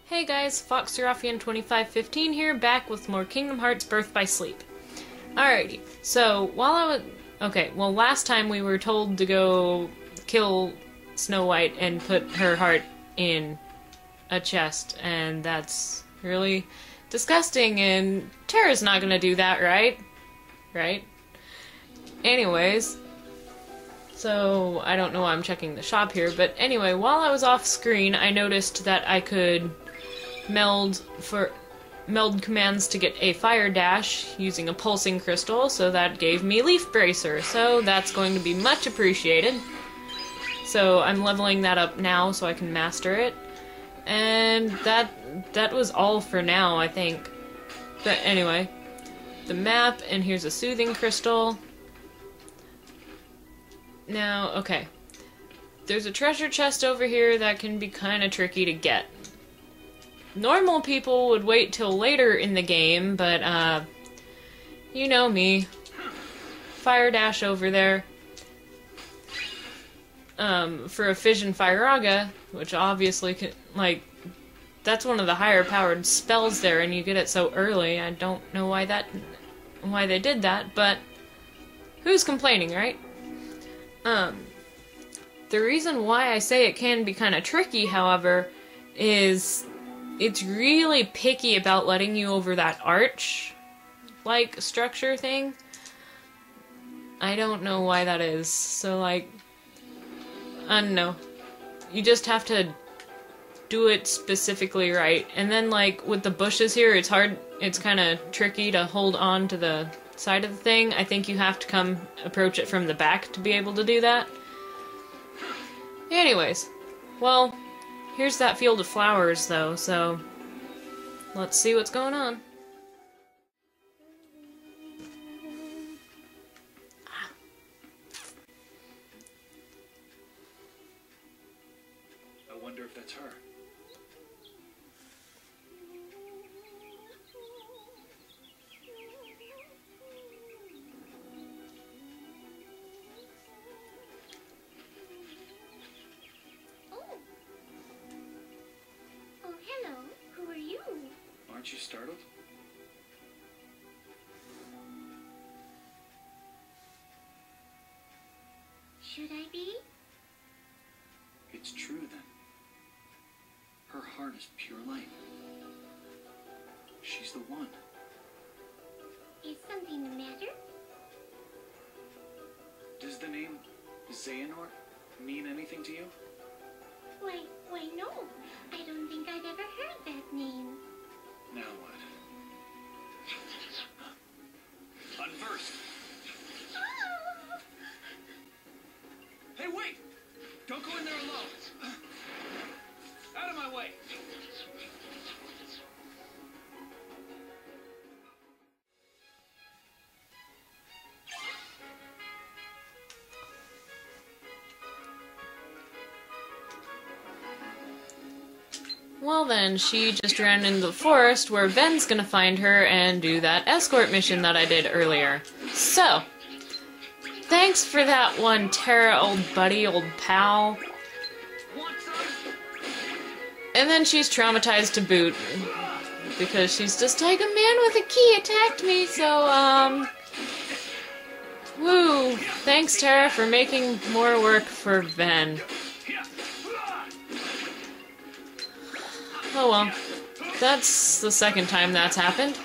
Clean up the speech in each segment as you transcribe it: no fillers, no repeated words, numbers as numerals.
Hey guys, FoxSerafian2515 here, back with more Kingdom Hearts Birth by Sleep. Alrighty, so while I was... Okay, well last time we were told to go kill Snow White and put her heart in a chest, and that's really disgusting, and Terra's not gonna do that, right? Right? Anyways, so I don't know why I'm checking the shop here, but anyway, while I was off screen, I noticed that I could meld commands to get a fire dash using a pulsing crystal, so that gave me Leaf Bracer, so that's going to be much appreciated. So I'm leveling that up now so I can master it, and that was all for now, I think. But anyway, the map, and here's a soothing crystal. Now, okay, there's a treasure chest over here that can be kind of tricky to get. Normal people would wait till later in the game, but, you know me. Fire dash over there. For a Fission Firaga, which obviously can, like, that's one of the higher powered spells there, and you get it so early. I don't know why they did that, but who's complaining, right? The reason why I say it can be kind of tricky, however, is it's really picky about letting you over that arch-like structure thing. I don't know why that is. So, like, I don't know. You just have to do it specifically right. And then, like, with the bushes here, it's kind of tricky to hold on to the side of the thing. I think you have to approach it from the back to be able to do that. Anyways, well, here's that field of flowers, though, so let's see what's going on. I wonder if that's her. Aren't you startled? Should I be? It's true then. Her heart is pure light. She's the one. Is something the matter? Does the name Xehanort mean anything to you? Why no. I don't think I've ever heard that name. Now what? Unversed! Hey, wait! Don't go in there alone! Out of my way! Well then, she just ran into the forest where Ven's gonna find her and do that escort mission that I did earlier. So, thanks for that one, Terra, old buddy, old pal. And then she's traumatized to boot, because she's just like, a man with a key attacked me, so, woo! Thanks, Terra, for making more work for Ven. Oh well, that's the second time that's happened.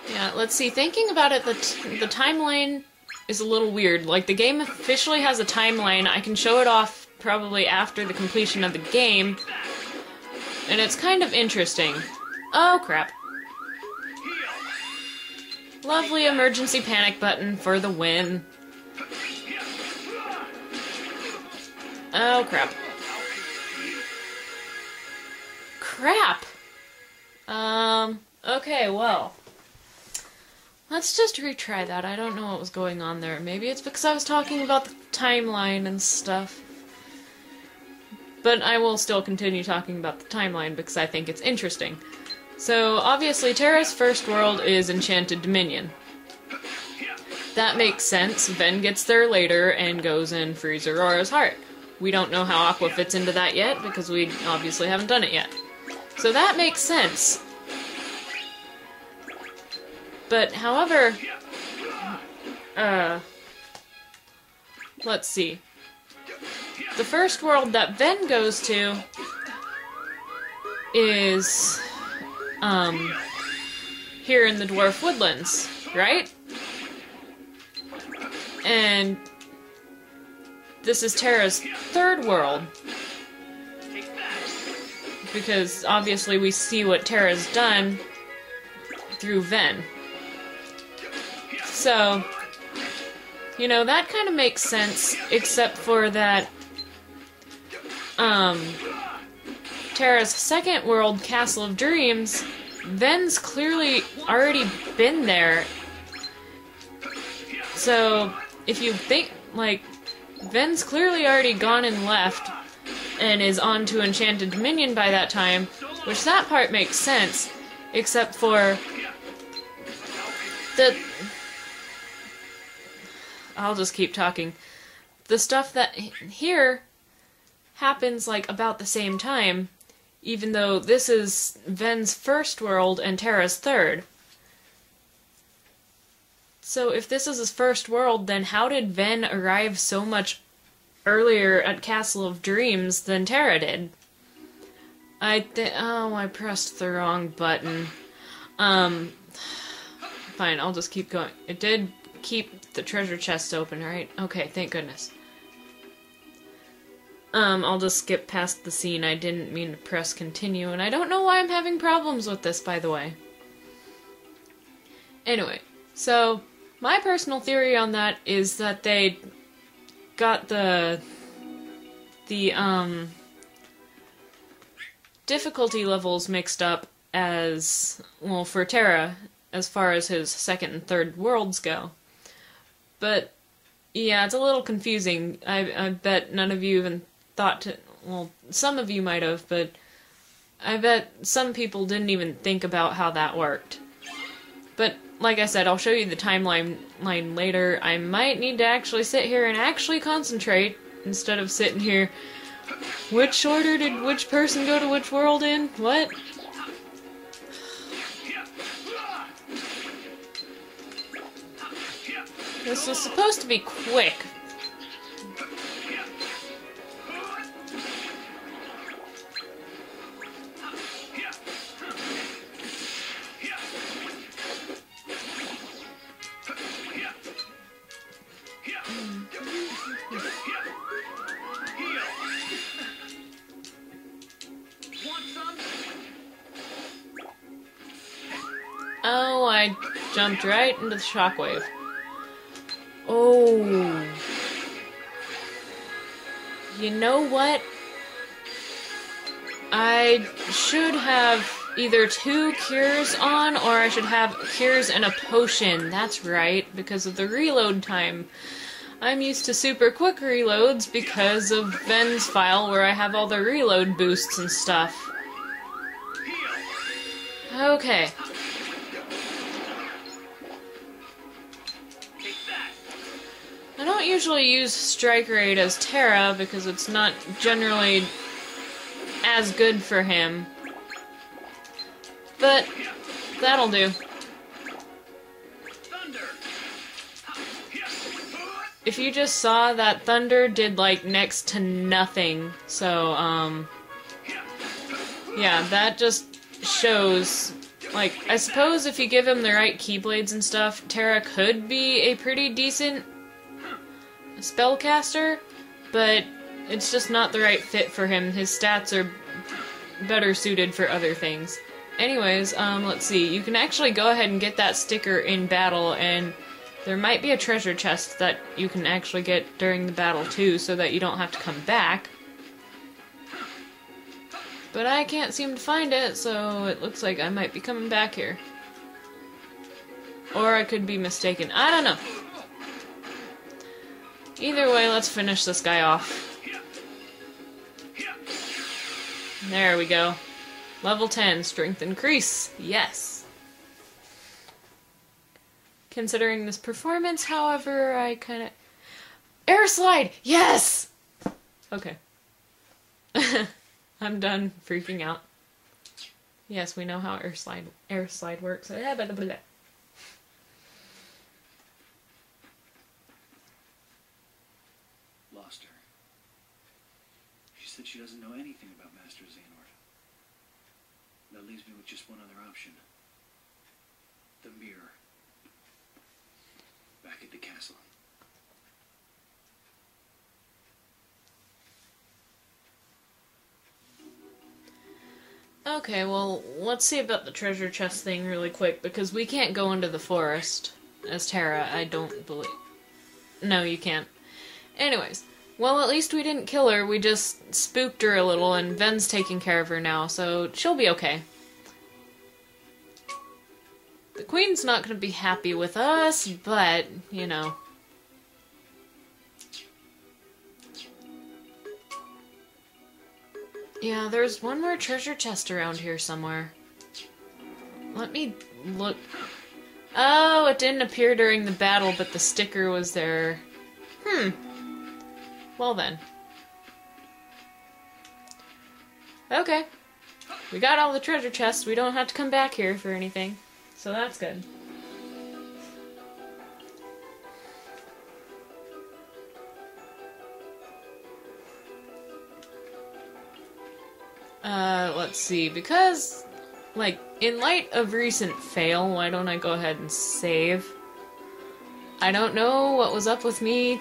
Yeah, let's see, thinking about it, the timeline is a little weird. Like, the game officially has a timeline. I can show it off probably after the completion of the game, and it's kind of interesting. Oh crap. Lovely emergency panic button for the win. Oh crap. Crap! Okay, well, let's just retry that. I don't know what was going on there. Maybe it's because I was talking about the timeline and stuff. but I will still continue talking about the timeline because I think it's interesting. So, obviously, Terra's first world is Enchanted Dominion. That makes sense. Ven gets there later and goes and frees Aurora's heart. We don't know how Aqua fits into that yet because we obviously haven't done it yet. So that makes sense. But, however, let's see. The first world that Ven goes to is, here in the Dwarf Woodlands, right? And this is Terra's third world. Because, obviously, we see what Terra's done through Ven. So, you know, that kind of makes sense, except for that, Terra's second world, Castle of Dreams, Ven's clearly already been there. So, if you think, like, Ven's clearly already gone and left, and is on to Enchanted Dominion by that time, which that part makes sense, except for the... I'll just keep talking. The stuff that here happens, like, about the same time, even though this is Ven's first world and Terra's third. So if this is his first world, then how did Ven arrive so much earlier at Castle of Dreams than Terra did? Oh, I pressed the wrong button. Fine, I'll just keep going. It did keep the treasure chest open, right? Okay, thank goodness. I'll just skip past the scene. I didn't mean to press continue, and I don't know why I'm having problems with this, by the way. Anyway, so my personal theory on that is that they got the difficulty levels mixed up as, well, for Terra, as far as his second and third worlds go. But, yeah, it's a little confusing. I bet none of you even thought to... Well, some of you might have, but I bet some people didn't even think about how that worked. But, like I said, I'll show you the timeline later. I might need to actually sit here and actually concentrate, instead of sitting here... Which order did which person go to which world in? What? This was supposed to be quick. Oh, I jumped right into the shockwave. Oh. You know what? I should have either 2 cures on, or I should have cures and a potion. That's right, because of the reload time. I'm used to super quick reloads because of Ven's file where I have all the reload boosts and stuff. Okay. I don't usually use Strike Raid as Terra because it's not generally as good for him. But that'll do. If you just saw that Thunder did like next to nothing, so yeah, that just shows, like, I suppose if you give him the right Keyblades and stuff, Terra could be a pretty decent spellcaster, but it's just not the right fit for him. His stats are better suited for other things. Anyways, let's see. You can actually go ahead and get that sticker in battle, and there might be a treasure chest that you can actually get during the battle too, so that you don't have to come back. But I can't seem to find it, so it looks like I might be coming back here. Or I could be mistaken. I don't know. Either way, let's finish this guy off. There we go. Level 10, strength increase. Yes. Considering this performance, however, I kinda... Air slide! Yes! Okay. I'm done freaking out. Yes, we know how air slide works. Blah, blah, blah, blah. Lost her. She said she doesn't know anything about Master Xehanort. That leaves me with just one other option. The mirror. Back at the castle. Okay, well, let's see about the treasure chest thing really quick, because we can't go into the forest as Terra, I don't believe. No, you can't. Anyways, well, at least we didn't kill her, we just spooked her a little, and Ven's taking care of her now, so she'll be okay. The Queen's not gonna be happy with us, but, you know. Yeah, there's one more treasure chest around here somewhere. Let me look. Oh, it didn't appear during the battle, but the sticker was there. Well then. Okay. We got all the treasure chests. We don't have to come back here for anything. So that's good. Let's see, because, like, in light of recent fail, why don't I go ahead and save? I don't know what was up with me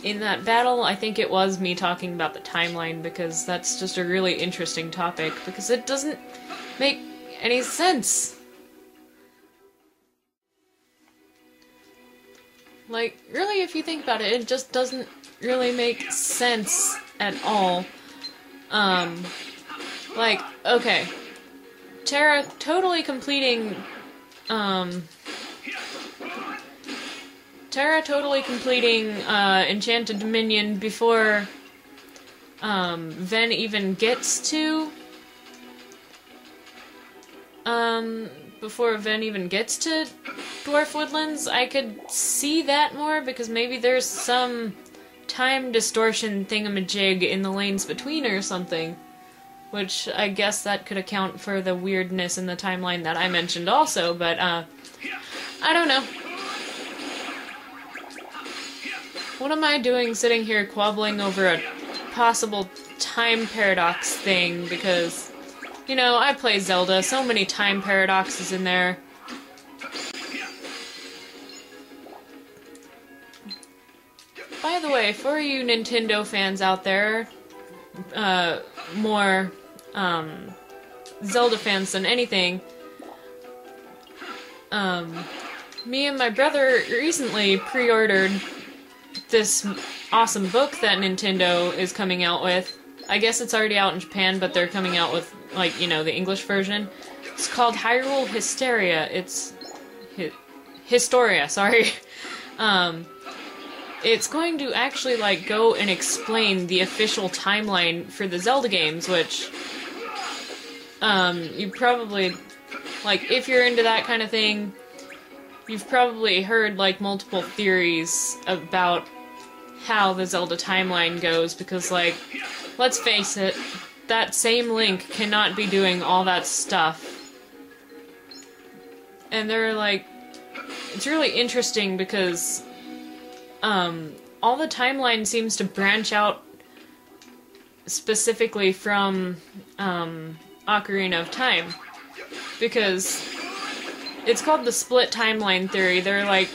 in that battle. I think it was me talking about the timeline, because that's just a really interesting topic, because it doesn't make any sense. Like, really, if you think about it, it just doesn't really make sense at all. Like, okay. Terra totally completing, Enchanted Dominion before, Ven even gets to, Dwarf Woodlands. I could see that more, because maybe there's some time distortion thingamajig in the lanes between or something. Which, I guess that could account for the weirdness in the timeline that I mentioned also, but, I don't know. What am I doing sitting here quabbling over a possible time paradox thing, because, you know, I play Zelda, so many time paradoxes in there. By the way, for you Nintendo fans out there, more Zelda fans than anything, me and my brother recently pre-ordered this awesome book that Nintendo is coming out with. I guess it's already out in Japan, but they're coming out with, like, you know, the English version. It's called Hyrule Hysteria. It's Historia, sorry. It's going to actually, like, go and explain the official timeline for the Zelda games, which, you probably, like, if you're into that kind of thing, you've probably heard, like, multiple theories about how the Zelda timeline goes, because, like, let's face it, that same Link cannot be doing all that stuff. And they're, like, it's really interesting because, all the timeline seems to branch out specifically from, Ocarina of Time. Because it's called the split timeline theory. They're like,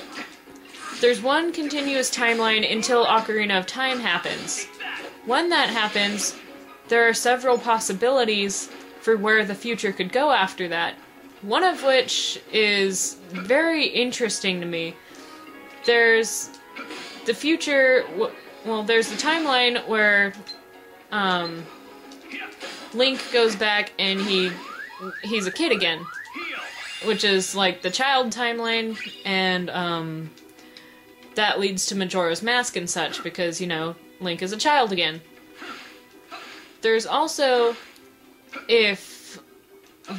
there's one continuous timeline until Ocarina of Time happens. When that happens, there are several possibilities for where the future could go after that. One of which is very interesting to me. There's the future, well, there's the timeline where, Link goes back and he's a kid again. Which is, like, the child timeline, and, that leads to Majora's Mask and such, because, you know, Link is a child again. there's also if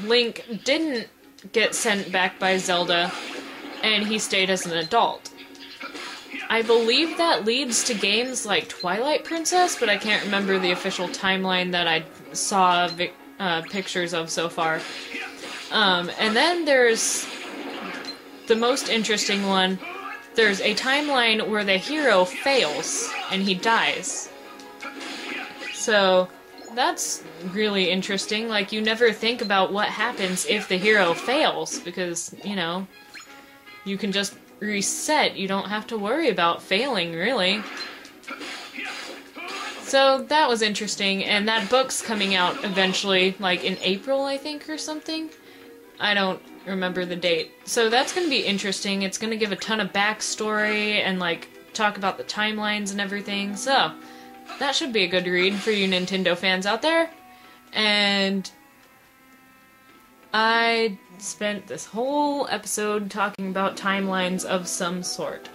Link didn't get sent back by Zelda and he stayed as an adult. I believe that leads to games like Twilight Princess, but I can't remember the official timeline that I saw pictures of so far. And then there's the most interesting one. There's a timeline where the hero fails and he dies. So that's really interesting. Like, you never think about what happens if the hero fails, because, you know, you can just reset. You don't have to worry about failing, really. So that was interesting, and that book's coming out eventually, like in April, I think, or something. I don't remember the date. So that's going to be interesting. It's going to give a ton of backstory and, like, talk about the timelines and everything. So that should be a good read for you Nintendo fans out there. And I spent this whole episode talking about timelines of some sort.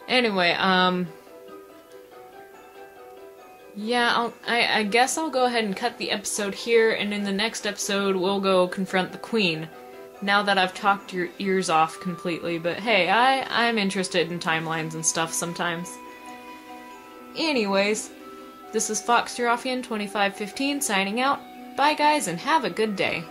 Anyway, yeah, I guess I'll go ahead and cut the episode here, and in the next episode we'll go confront the Queen. Now that I've talked your ears off completely, but hey, I'm interested in timelines and stuff sometimes. Anyways, this is Fox Ruffian 2515 signing out. Bye guys, and have a good day.